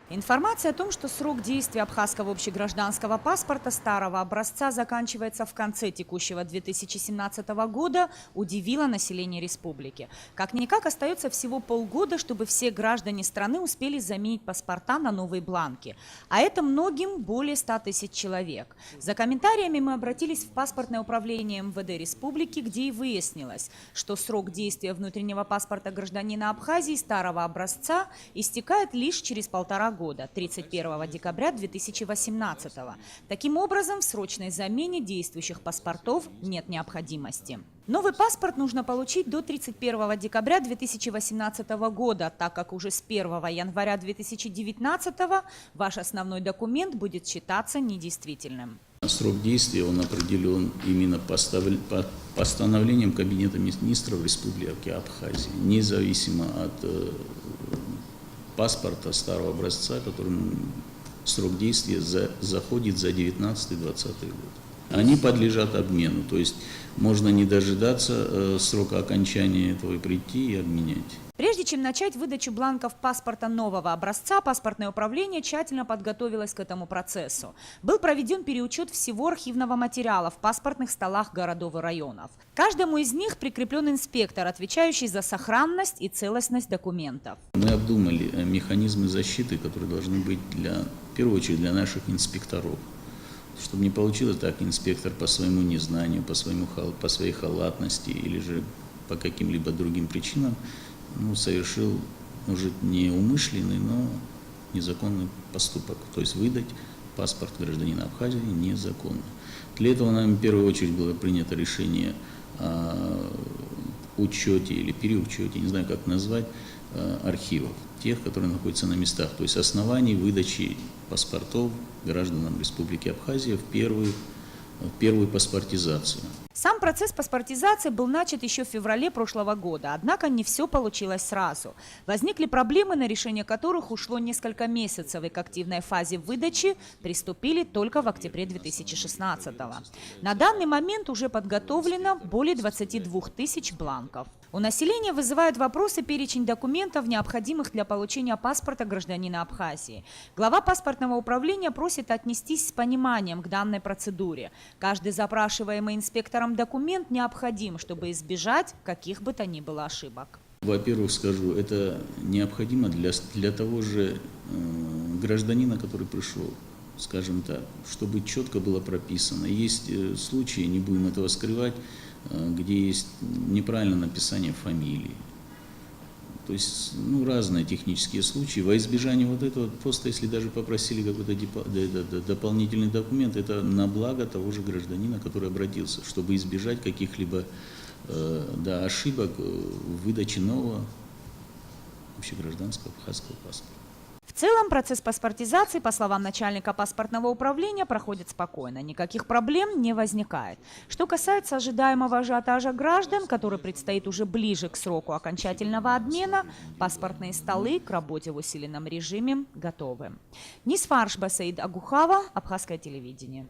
Информация о том, что срок действия абхазского общегражданского паспорта старого образца заканчивается в конце текущего 2017 года, удивила население республики. Как-никак остается всего полгода, чтобы все граждане страны успели заменить паспорта на новые бланки. А это многим более 100 тысяч человек. За комментариями мы обратились в паспортное управление МВД республики, где и выяснилось, что срок действия внутреннего паспорта гражданина Абхазии старого образца истекает лишь через 1,5 года, 31 декабря 2018. Таким образом, в срочной замене действующих паспортов нет необходимости. Новый паспорт нужно получить до 31 декабря 2018 года, так как уже с 1 января 2019 ваш основной документ будет считаться недействительным. Срок действия он определен именно постановлением Кабинета министров Республики Абхазия, независимо от паспорта старого образца, которым срок действия заходит за 19-20 год. Они подлежат обмену, то есть можно не дожидаться срока окончания этого и прийти и обменять. Прежде чем начать выдачу бланков паспорта нового образца, паспортное управление тщательно подготовилось к этому процессу. Был проведен переучет всего архивного материала в паспортных столах городов и районов. Каждому из них прикреплен инспектор, отвечающий за сохранность и целостность документов. Мы обдумали механизмы защиты, которые должны быть в первую очередь для наших инспекторов. Чтобы не получилось так, инспектор по своему незнанию, по своей халатности или же по каким-либо другим причинам совершил, может, не умышленный, но незаконный поступок. То есть выдать паспорт гражданина Абхазии незаконно. Для этого нам в первую очередь было принято решение о учете или переучете, не знаю, как назвать, архивов, тех, которые находятся на местах, то есть оснований выдачи паспортов гражданам Республики Абхазия в первую паспортизацию. Сам процесс паспортизации был начат еще в феврале прошлого года, однако не все получилось сразу. Возникли проблемы, на решение которых ушло несколько месяцев, и к активной фазе выдачи приступили только в октябре 2016 года. На данный момент уже подготовлено более 22 тысяч бланков. У населения вызывают вопросы перечень документов, необходимых для получения паспорта гражданина Абхазии. Глава паспортного управления просит отнестись с пониманием к данной процедуре. Каждый запрашиваемый инспектором документ необходим, чтобы избежать каких бы то ни было ошибок. Во-первых, скажу, это необходимо для того же гражданина, который пришел, скажем так, чтобы четко было прописано. Есть случаи, не будем этого скрывать, где есть неправильное написание фамилии. То есть, разные технические случаи. Во избежание вот этого, просто если даже попросили какой-то дополнительный документ, это на благо того же гражданина, который обратился, чтобы избежать каких-либо ошибок в выдаче нового общегражданского абхазского паспорта. В целом процесс паспортизации, по словам начальника паспортного управления, проходит спокойно. Никаких проблем не возникает. Что касается ожидаемого ажиотажа граждан, который предстоит уже ближе к сроку окончательного обмена, паспортные столы к работе в усиленном режиме готовы. Нисфарш Басаид Агухава, Абхазское телевидение.